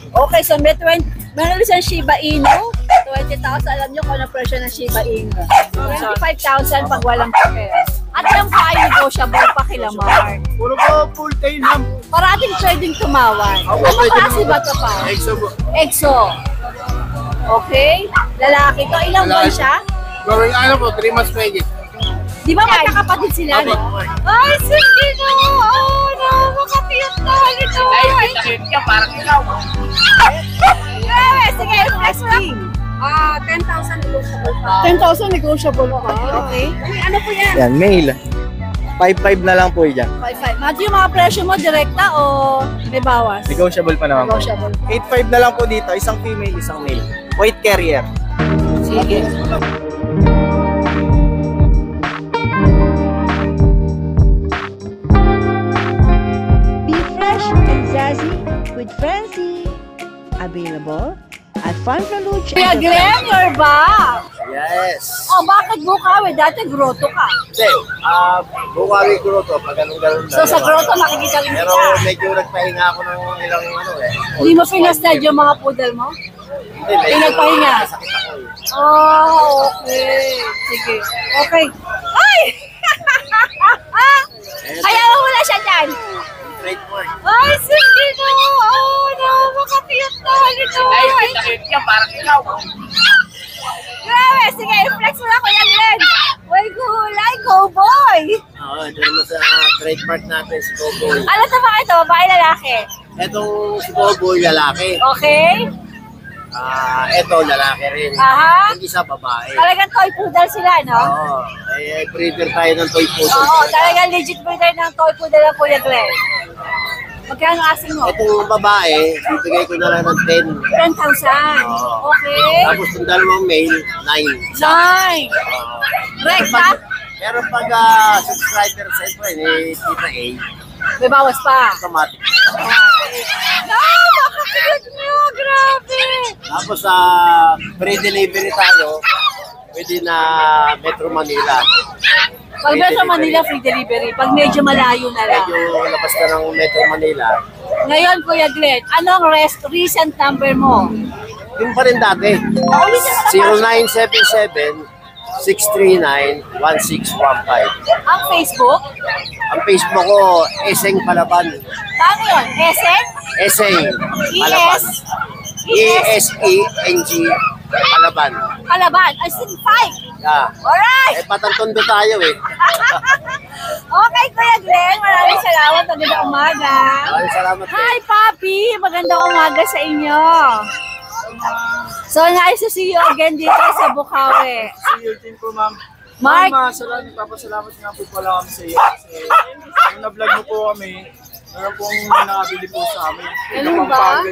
Okay, so may 20, meron isang Shiba Inu, 20,000. Alam nyo kung ano presyo ng Shiba Inu. 25,000 pag walang papel. At yung pa ay negotiable pa kila Mark. Puro po full tail ham. Parating pwedeng tumawan. Ano klase ba ito pa? Exo po. Exo. Okay. Lalaki to. Ilang buwan siya? Gawin ano po, 3 months pwede. Di ba magkakapatid sila, no? Ay, sige no! Oh, no! Makakiyot na ito! Ay, nakit ka, parang ikaw. Sige, flex mo lang. 10,000 negotiable pa. 10,000 negotiable pa? Okay. Ano po yan? Yan, male. 5.5 na lang po yan. 5,500. Mati yung mga presyo mo, direkta o may bawas? Negotiable pa naman po. Negotiable. 8.5 na lang po dito. Isang female, isang male. White carrier. Sige. Be fresh and zazzy with Francie. Available at Farm Luch. Kuya Glenn, you're back! Yes. Oh, bakit Bukawi? Dati grotto ka. Hindi. Bukawi grotto. Pag ganun-ganun na. So sa grotto nakikita rin Pero kita. medyo nagpahinga ako ng ilang ano eh. Hindi mo pinastad yung mga poodle mo? Hindi, medyo Pinagpahinga? sakit ako eh. Oh, okay. Sige. Okay. Ay! Kaya mo muna siya dyan. Trademark. Ay, sige no! Oh, no! Makakiyot na ito! Ay, nakit ka, parang ikaw. Grabe! Sige, flex mo na Kuya Glenn! Uy, gulay! Go boy! Oo, ito naman sa trademark natin, si Cowboy. Ano to ba ito? Babae lalaki? Itong si Cowboy, lalaki. Okay? Ito, lalaki rin. Aha. Yung isa, babae. Talagang toy poodle sila, no? Oo. Breeder tayo ng toy poodle. Oo, talagang legit breeder ng toy poodle ng Kuya Glenn. Magkano asing mo? Itong babae, bibigay ko na lang ng 10. 10,000. Oo. Okay. Tapos yung dalawang male, 9. Nine. Rekta? Pero pag subscriber siyempre, ni Tita A, May bawas pa. automatic. No, makakagod nyo. Grabe. Tapos free delivery tayo, pwede na Metro Manila. Pag Metro Manila, free delivery. Pag medyo malayo na lang. Medyo labas na ng Metro Manila. Ngayon, Kuya Glenn, anong recent number mo? Yung pa rin dati. 0977-639-1615. Ang Facebook? Ang Facebook ko, Eseng Palaban. Paano yun? Eseng? Eseng Palaban. E-S-E-N-G Palaban. Palaban. I said 5. Yeah. Alright. Patantondo tayo eh. Okay, Kuya Glenn. Maraming salamat. Magandang umaga. Maraming salamat. Hi, Papi. Magandang umaga sa inyo. So, nice to see you again dito sa Bukawi. See you din po, ma'am. Mark. Ma'am, papasalamat nga po pala kami sa iyo. Kasi nung na-vlog mo po kami, meron pong nakabili po sa amin. Ganun ba?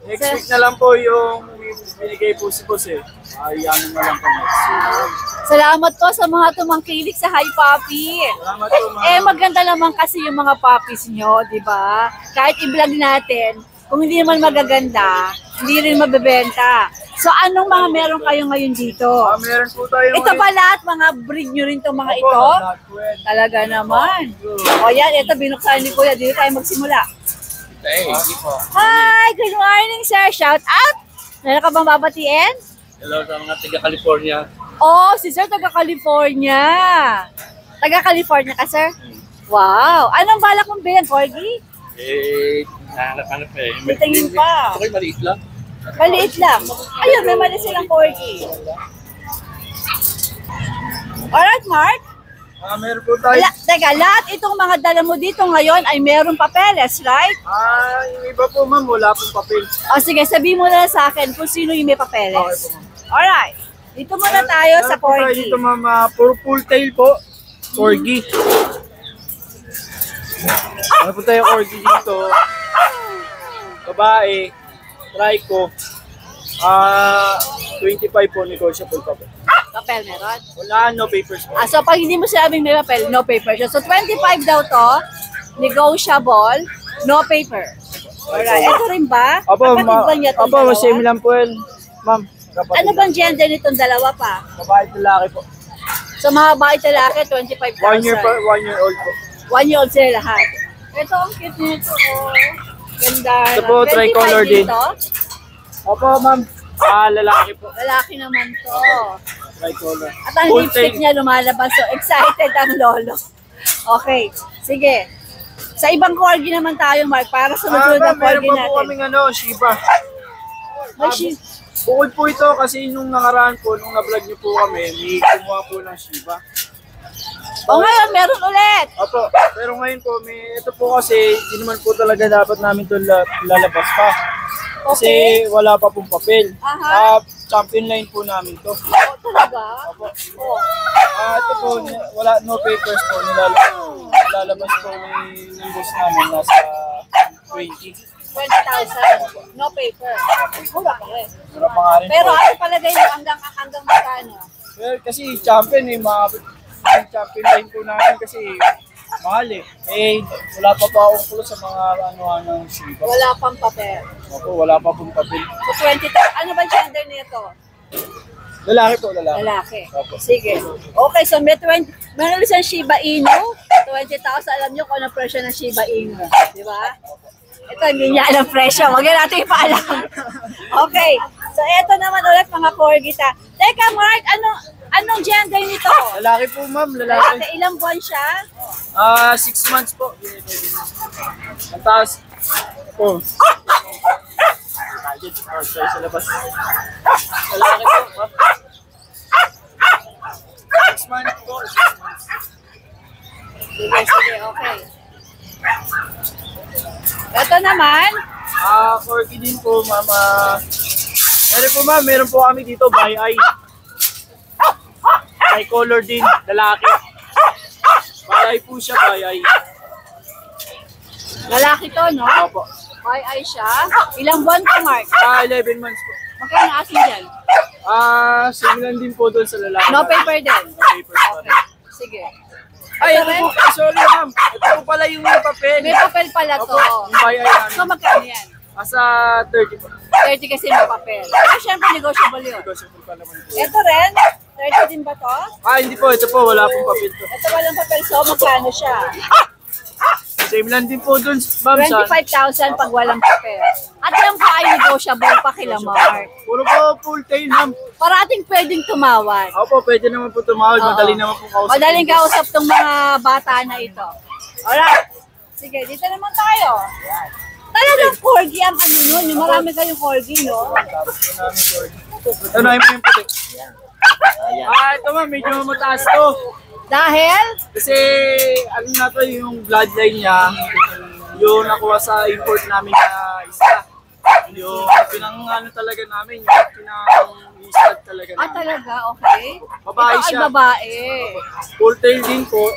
Next week na lang po yung binigay po si Boss eh. Ano na lang po next week. Salamat po sa mga tumangkilik sa Hi Papi. Salamat po, ma'am. Eh, maganda naman kasi yung mga puppies nyo, di ba? Kahit i-vlog natin, kung hindi naman magaganda, hindi rin mabebenta. So, anong mga meron kayo ngayon dito? Meron po tayo Ito ba lahat, mga breed nyo rin itong mga ito? Talaga naman. O yan, ito binuksan ni Kuya. Dito tayo magsimula. Hi! Good morning, sir. Shout out! Meron ka bang babatiin? Hello sa mga taga-California. Oh, si sir taga-California. Taga-California ka, sir? Wow! Anong balak mong bilhin, Corgi? Nahanap eh. May tingin pa. Okay, maliit lang. Maliit lang. Ayun, may mali silang Corgi. Alright, Mark. Meron po tayo. Teka, lahat itong mga dala mo dito ngayon ay meron papeles, right? Yung iba po, ma'am, wala pong papel. O sige, sabihin mo na sa akin kung sino yung may papeles. Okay po, ma'am. Alright. Dito muna tayo sa Meron po tayo Corgi. dito, ma'am, puro full tail po. Corgi. Meron po tayo Corgi dito. Babae. Trico. 25 po, negotiable pa po. Papel meron? Wala, no papers po. So pag hindi mo sinabing may papel, no paper siya. So 25 daw to, negotiable, no paper. Alright, ito rin ba? Opo, Kapatid ba niya itong opo, dalawa? same lang po yan. Ma'am, kapatid Ano bang gender nitong dalawa pa? babae at lalaki po. So mga babae at lalaki, 25,000. 1 year old po. 1 year old sila lahat. Ito ang cute nito. Oh. Ganda. Ito po, 25 tricolor din. dito. Opo, ma'am. Lalaki po. Lalaki naman to. Tricolor. At ang Full lipstick tail. niya lumalabas. So, excited ang lolo. Okay. Sige. Sa ibang corgi naman tayo, Mark, para sunod-sunod ang Meron corgi pa po natin. kaming Shiba. May shi- Bukod po ito kasi nung nakaraan po, nung na-vlog niyo po kami, may kumuha po ng Shiba. O ngayon, meron ulit. Opo, pero ngayon po, ito po kasi, hindi naman po talaga dapat namin ito lalabas pa. Kasi Okay. wala pa pong papel. Aha. Champion line po namin to. O, talaga? Opo. O. Ito po, no papers po. Nilalabas po ng boss namin nasa 20. 20,000. No paper. Mura pa rin. Mura pa nga rin Pero po. ano palagay mo hanggang magkano? Well, kasi champion yung champion line po namin kasi mahal eh. Wala pa akong kulo sa mga ng Shiba. Wala pang papel. Opo, wala pa pong papel. So 20,000. Ano ba gender nito? Lalaki po, lalaki. Lalaki. Opo. Sige. Okay, so meron isang Shiba Inu. 20,000. Alam niyo kung ano presyo ng Shiba Inu. Di ba? Ito, hindi niya alam presyo. Huwag na natin ipaalam. Okay. So, ito naman ulit mga corgi ta. Teka, Mark, anong gender nito? Lalaki po, ma'am. Lalaki, Lalaki. ilang buwan siya? 6 months po. Ang taas po. Sorry sa labas. Lalaki po, ma'am. 6 months po. 6 months. Sige, sige, okay. Ito naman, Corgi din po, ma'am. Meron po kami dito, by eye. By color din, lalaki. By eye po siya, by eye. lalaki to, no? Opo. Ay siya. Ilang buwan ka, Mark? 11 months po. Magkano asin dyan? Similan din po doon sa lalaki. No paper din? No papers pa rin. Sige. Ay, ito po, sorry ma'am. Ito po pala yung papel. May papel pala to. Opo, yung by eye namin. So, magkano yan? Asa 30 po. 30 kasi may papel. Pero syempre, negotiable yun. Negotiable pa naman po. Ito rin, 30 din ba to? Hindi po. Ito po. Wala pong papel to. Ito walang papel, so magkano siya? Same lang din po dun, ma'am. 25,000 pag walang papel. At yan pa ay negotiable pa kila Mark. Puro po full tail, ma'am. Parating pwedeng tumawad. Opo, pwede naman po tumawag. Oo. Madali naman po kausap. Madaling kausap tong mga bata na ito. Alright. Sige, dito naman tayo. Talagang corgi ang ano nun. Yung marami kayong corgi, no? Tapos po namin, sorry. Ito na yung puti. Ito ma'am, medyo mataas to. Dahil, Kasi, ano na to, yung bloodline niya, yung nakuha sa import namin na isa. Yung pinang-ano talaga namin, yung pinang-istat talaga namin. talaga, okay. Babae Ito ay siya. babae. Full tail din po.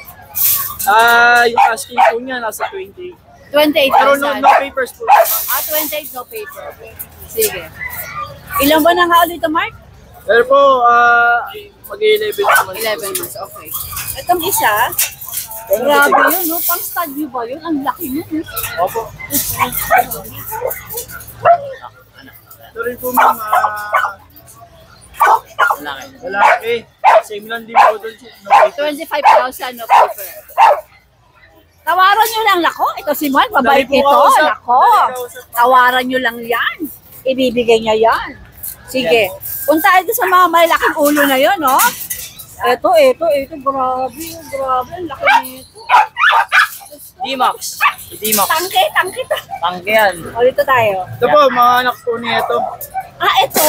Yung asking po niya, nasa 20. 28,000. Pero no papers po. Ma'am. 28, no paper. Sige. Ilang ba nang haul dito, Mark? Pero po, mag-11 naman. 11 months, okay. Itong isa, grabe yun, no? Pang stud view ba yun? Ang laki yun, no? Opo. Ito rin po ma'am, lalaki. Same lang din po doon. No papers. 25,000, no paper. Tawaran nyo lang, lako. Ito si Mark, mabait Madali po ito. kausap. Lako. Madali kausap. Tawaran nyo lang yan. Ibibigay niya yan. Sige. Punta ito sa mga malaking ulo na yun, no? Ito. Grabe. Ang laki nito. D-Max. D-Max. Tangke to. Tangke yan. O, dito tayo. Ito po, mga anak po niya ito. Ito.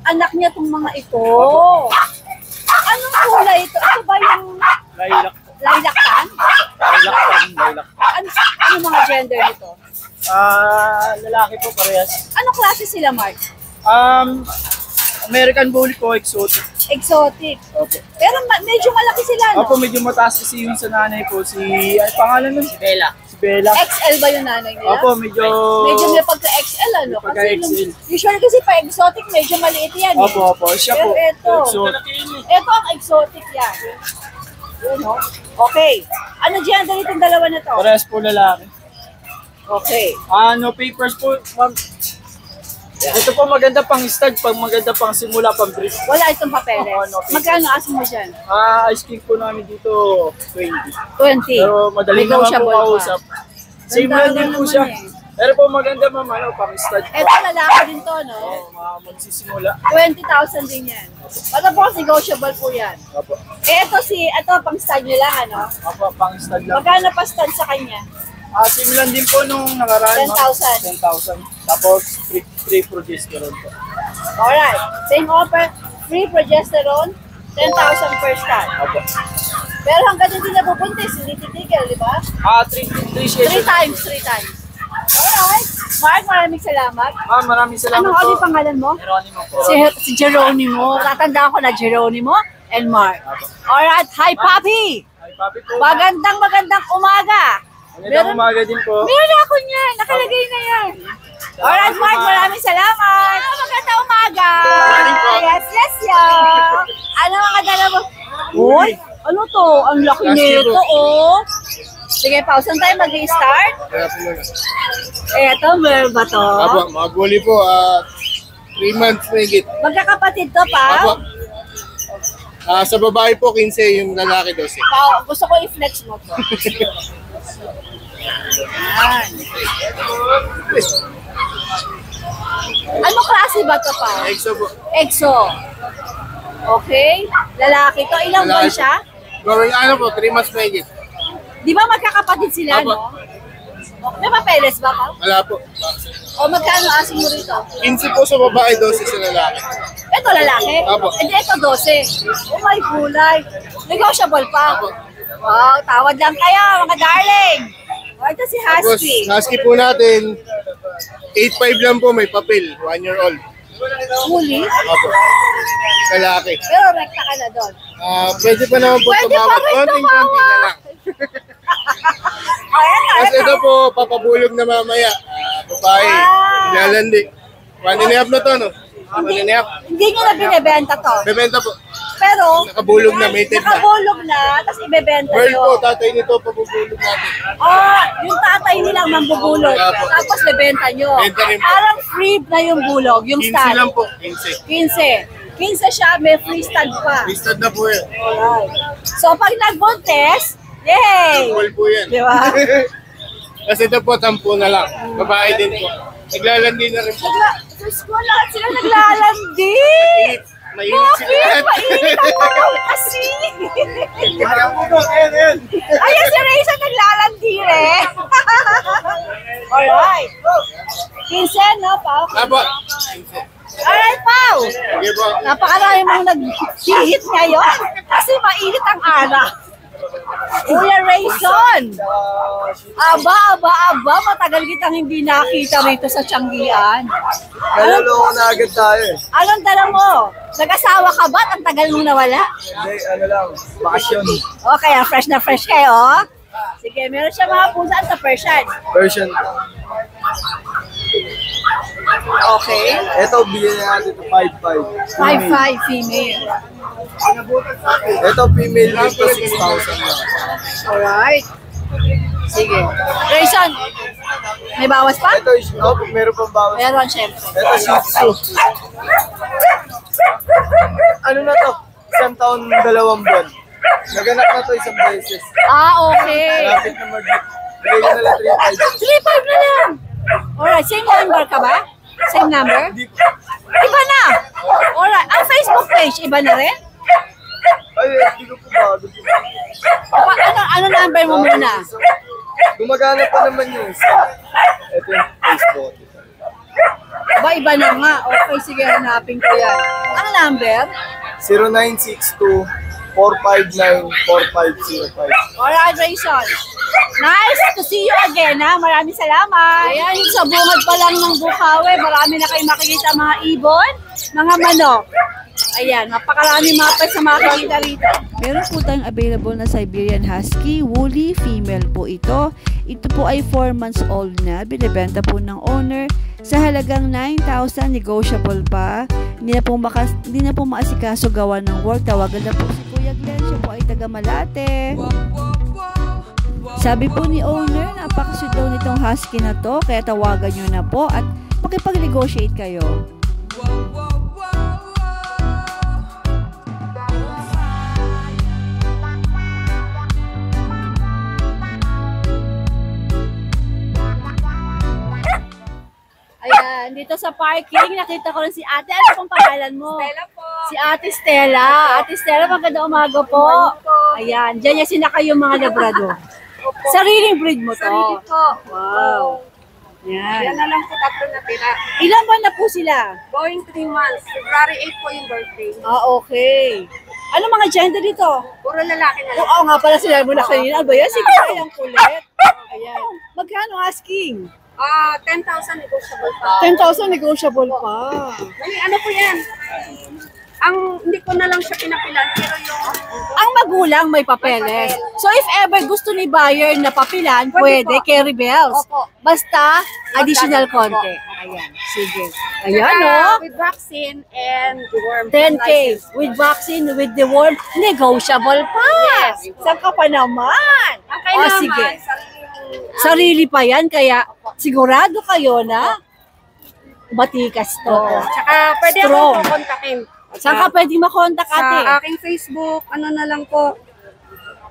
Anak niya itong mga ito. Anong kulay ito? Ito ba yung Lilac po. lilac tan? Lilac. Ano mga gender nito? Lalaki po parehas. Anong klase sila, Mark? American Bully po, exotic. Exotic. Opo. Pero medyo malaki sila, no? Opo, medyo mataas kasi yung sa nanay po. Ay, pangalan nun? Si Bella. Si Bella. XL ba yung nanay nila? Opo, medyo... Medyo may pagka-XL, ano? May pagka-XL. Usually kasi pa exotic, medyo maliit yan. Eh. Opo. Siya Pero po. ito. Exotic. Ito ang exotic yan. Yun, no? Okay. Ano gender itong dalawa na to? Parehas po lalaki. Okay. No papers po, ma'am. Ito po maganda pang stud, pag maganda pang simula, pang brief. Wala itong papeles. Oo, no papers. Magkano asin mo dyan? Ice cream po namin dito, 20. 20. Pero madali naman po Negotiable pa. kausap. Same Ganda lang din po naman siya. eh. Pero po maganda ma'am, ano, pang-stud po. Ito lalaki din to, no? Oo, magsisimula. 20,000 din yan. Basta po negotiable po yan. Opo. Ito pang stud nyo lang, ano? Opo, pang-stud lang. Magkano pa stud sa kanya? Same lang din po nung nakaraan. 10,000. 10,000. Tapos free progesterone po. Alright. Same offer, free progesterone, 10,000 per stud. Opo. Pero hanggang hindi na pupuntis, hindi titigil, di ba? 3 sessions. 3 times. Alright. Mark, maraming salamat. Ma'am, maraming salamat Ano po. ulit pangalan mo? Geronimo po. Si Geronimo. Tatandaan ko na Geronimo and Mark. Alright. Hi, Papi! Ay, papi po. ma'am. Magandang umaga. Magandang umaga din po. Meron ako niyan. Nakalagay na yan. Alright, Mark. Maraming salamat. Magandang umaga. Yes. Ano mga dala mo? Uy, ano to? Ang laki nito, oh. Sige, pause. Saan tayo mag-i-start? Eto, meron ba to? Apo, mga guli po, 3 months na higit. Magkakapatid to, pa? Apo. Sa babae po, 15, yung lalaki 12. Pao, gusto ko i-flex mo to. Yan. Ano klase ba to, pa? Exo po. EXO. Okay. Lalaki to. Ilang buwan Lalaki. siya? Going ano po, 3 months na higit. Di ba magkakapatid sila, Apo. no? May papeles ba, pa? Wala po. O magkano asing mo rito? 15 po sa babae, 12 sa lalaki. Ito lalaki? Apo. Hindi, ito 12. Oh my gulay. Negotiable pa. Apo. Wow, tawad lang kayo, mga darling. O, ito si Tapos, Husky. husky po natin, 8.5 lang po, may papel, 1 year old. Huli. Apo. Lalaki. Pero rekta ka na doon. Pwede pa naman po Pwede pa tumawag. rin Konting-konti na lang. Ayan na, Tapos ito po, papabulog na mamaya. Babae, Ah. nilalandi. 1.5 na to, no? 1.5. Hindi nyo na binibenta to. Bebenta po. Pero, Nakabulog na, mated na. nakabulog na, tapos ibebenta Pearl po, nyo. tatay nito, pabubulog natin. Yung tatay nilang mambubulog, Apo. tapos bebenta nyo. Benta rin po. Parang free na yung bulog, yung 15 stud. lang po, 15. 15. 15 siya, may free stud pa. Listad na po yan. Alright. So, pag nagbuntes, yay! Full po yan. Di ba? Kasi ito po, 10 na lang. Babae din po. Naglalandi na rin po. Diyos ko, lahat sila naglalandi! Mainit sila Bakit? lahat. Mainit ang panahon kasi! Ayan po po, ayan. Ayun, si Rayson naglalandi rin! Alright. 15, no, Pao? Apo. Alright, Pao! Sige po. Napakarami mong nag-hit ngayon kasi mainit ang araw. Kuya Rayson! Aba, matagal kitang hindi nakita rito sa Tianggian. Naloloko na agad tayo eh. Anong dala mo? Nag-asawa ka ba? Ang tagal mong nawala? Hindi, ano lang, bakasyon. O, kaya fresh na fresh kayo, oh. Sige, meron siya mga pusa sa Persian. Version. Okay. Ito, bigyan natin ito 5.5. 5'5", female. Ito, female dito 6,000 lang. Alright. Sige. Rayson, may bawas pa? Ito, meron pang bawas. Meron, syempre. Ito, Shih Tzu. Ano na to? 1 taon, 2 buwan. Naganap na to 1 beses. Okay. Malapit na bigay ko na lang 3.5. 3'5" na lang. Alright, same number ka ba? Same number? Iba na. Alright, ang Facebook page, iba na rin? Ay, hindi ko po bago. Ano number mo muna? Gumagana pa naman yun. Ito yung Facebook. Ba, iba na nga. Okay, sige, hanapin ko yan. Ang number? 0962-459-4505. Alright, Rayson. Nice to see you again, ha? Maraming salamat. Ayan, sa bungad pa lang ng Bukawi, marami na kayo makikita mga ibon, mga manok. Ayan, napakarami mga pets na makikita rito. Meron po tayong available na Siberian Husky, woolly, female po ito. Ito po ay 4 months old na, binibenta po ng owner sa halagang 9,000, negotiable pa. Hindi na po maasikaso gawa ng work. Tawagan na po si Kuya Glenn, siya po ay taga Malate. Sabi po ni owner, napakasweet daw nitong husky na to, kaya tawagan nyo na po at makipag-negotiate kayo. Ayan, dito sa parking, nakita ko rin si ate. Ano pong pangalan mo? Stella po. Si Ate Stella. Ate Stella, magandang umaga po. Ayan, dyan yung sinakay yung mga Labrador. Sariling breed mo to? Sarili po. Wow. Yan Yan. na lang po tatlo na tira. Ilan ba na po sila? Going 3 months. February 8 po yung birthday. Ah, okay. Ano mga gender dito? Puro lalaki na lang. Oo nga pala sila mo na kanina. Ano ba yan? Sige, ang kulit. Ayan. Magkano asking? 10,000 negotiable pa. 10,000 negotiable pa. May ano po yan? Ang hindi ko na lang siya pinapilan, pero yung Ang magulang may papeles. So if ever gusto ni buyer na papilan, pwede, po. carry bells. Opo. Basta additional konti. Ayan, sige. Ayan o. with vaccine and worm 10K with vaccine, with the worm, negotiable pa. Yes. Saan ka pa naman? Okay O, naman, sige. sariling, Sarili pa yan, kaya sigurado kayo na batikas to. Tsaka pwede Strong. ako kontakin. Saan ka pwede makontak ate? Sa aking Facebook, ano na lang po.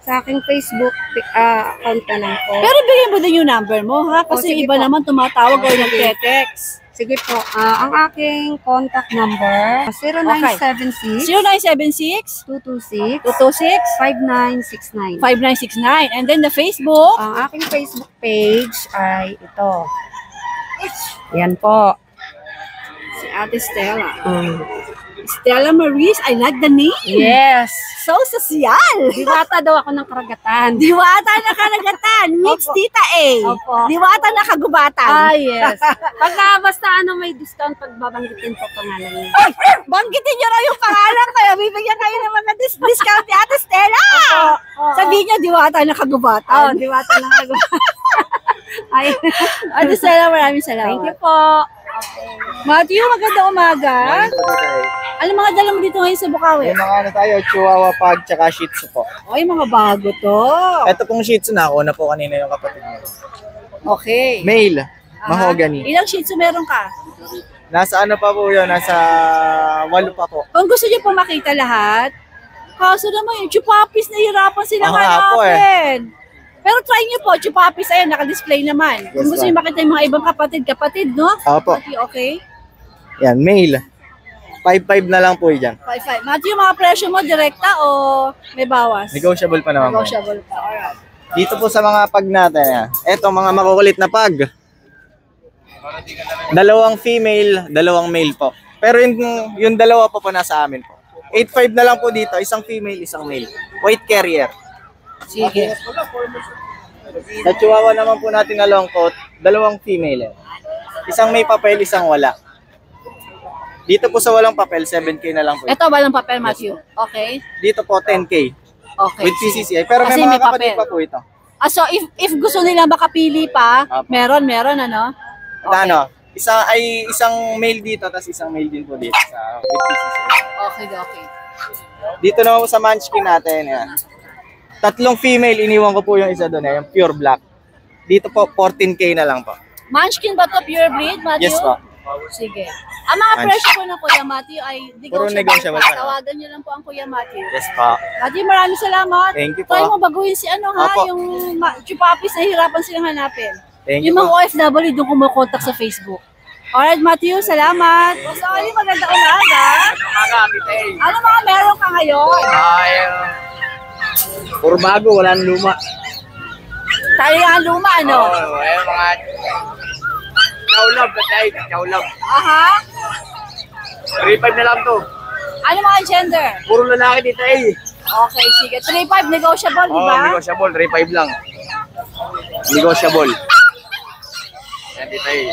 Sa aking Facebook account na lang po. Pero bigyan mo din yung number mo, ha? Kasi sige iba po. naman tumatawag o Sige. nagte-text. Sige po, ang aking contact number, 0976 0976 226 226 5969. 5969. And then the Facebook. Ang aking Facebook page ay ito. Yan po. Si Ate Stella. Stella Maris, I like the name. Yes. So social. Diwata daw ako ng karagatan. Diwata na kanagatan. Meets Opo. Tita A. Opo. Diwata na kagubatan. Yes. Basta ano may discount pag babanggitin po pangalan niya. Ay, banggitin niyo raw yung pangalan kaya bibigyan kayo ng mga discount ni Ate Stella. Oo. Sabihin niyo, diwata na kagubatan. Diwata ng karagatan. Ay. Ate Stella, maraming salamat. Thank you po. Matthew, magandang umaga. Ano mga dala mo dito ngayon sa Bukawi? Yung mga ano tayo, Chihuahua Pug, tsaka Shih Tzu po. Ay, mga bago to. Ito pong Shih Tzu na ako na po kanina yung kapatid mo. Okay. Male, Aha. mahogany. Ilang Shih Tzu meron ka? Nasa ano pa po yun, nasa 8 pa po. Kung gusto niyo po makita lahat, kaso naman yung chupapis, nahihirapan silang Ako nga po hanapin. Pero try niyo po, chupapis, ayan, naka-display naman. Kung Yes, gusto niyo makita yung mga ibang kapatid, no? Opo. Okay. Yan, male. 5'5 na lang po yan. 5-5. Matthew, yung mga presyo mo, direkta o may bawas? Negotiable pa naman po. Negotiable pa. Alright. Dito po sa mga pag natin, eto mga makukulit na pag. 2 female, 2 male po. Pero yung dalawa po nasa amin po. 8'5 na lang po dito, isang female, isang male. White carrier. Sige. Sa Chihuahua naman po natin na long coat, 2 female. Isang may papel, isang wala. Dito po sa walang papel, 7K na lang po. Ito, walang papel, Matthew. Okay. Dito po, 10K. Okay. With PCCI. Pero Kasi may may mga kapatid papel. pa po ito. Ah, so if gusto nila makapili pa, Apo. meron, ano? At ano, isang male dito, tapos isang male din po dito sa with PCCI. Okay. Dito naman po sa munchkin natin, yan. 3 female, iniwan ko po yung isa doon, yung pure black. Dito po, 14K na lang po. Munchkin ba to pure breed, Matthew? Yes po. Sige. Ang mga Munch. presyo po ng Kuya Matthew ay Puro negotiable pa naman. Tawagan niyo lang po ang Kuya Matthew. Yes po. Matthew, maraming salamat. Thank you po. Try mo baguhin si ano ha, Opo. yung chupapis na hirapan silang hanapin. Thank you Yung mga po. OFW doon kumukontak sa Facebook. Alright, Matthew, salamat. Boss Oli, magandang umaga. Ano mga meron ka ngayon? Puro bago, walang luma. Tayo ang luma, ano? Ay, mga Chaulab, patay, Chaulab. Aha. 3.5 na lang to. Ano mga gender? Puro lalaki dito eh. Okay, sige. 3.5 negotiable, di ba? Negotiable, 3.5 lang. Negotiable. Yan, tita eh.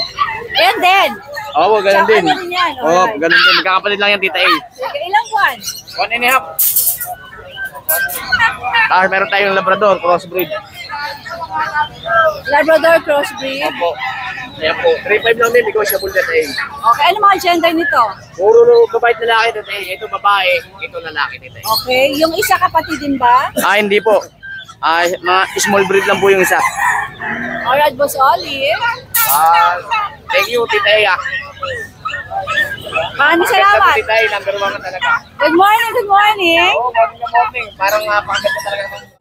And then, Oo, ganun Tsaka din. ano din yan, Oo, alright. ganun din. Magkakapatid lang yan, tita eh. sige, ilang buwan? 1.5. Meron tayong Labrador, crossbreed. Labrador crossbreed. Opo. Ayan po, 3.5 lang din, negotiable na tayo. Okay, ano mga gender nito? Puro babae at lalaki dito eh. Ito babae, ito lalaki dito eh. Okay, yung isa kapatid din ba? Hindi po. Mga small breed lang po yung isa. Alright, Boss Oli. Thank you, Tita Eya. Maraming salamat. Tita Eya, number 1 na talaga. Good morning, good morning. Oo, morning na morning. Parang pagkat na talaga.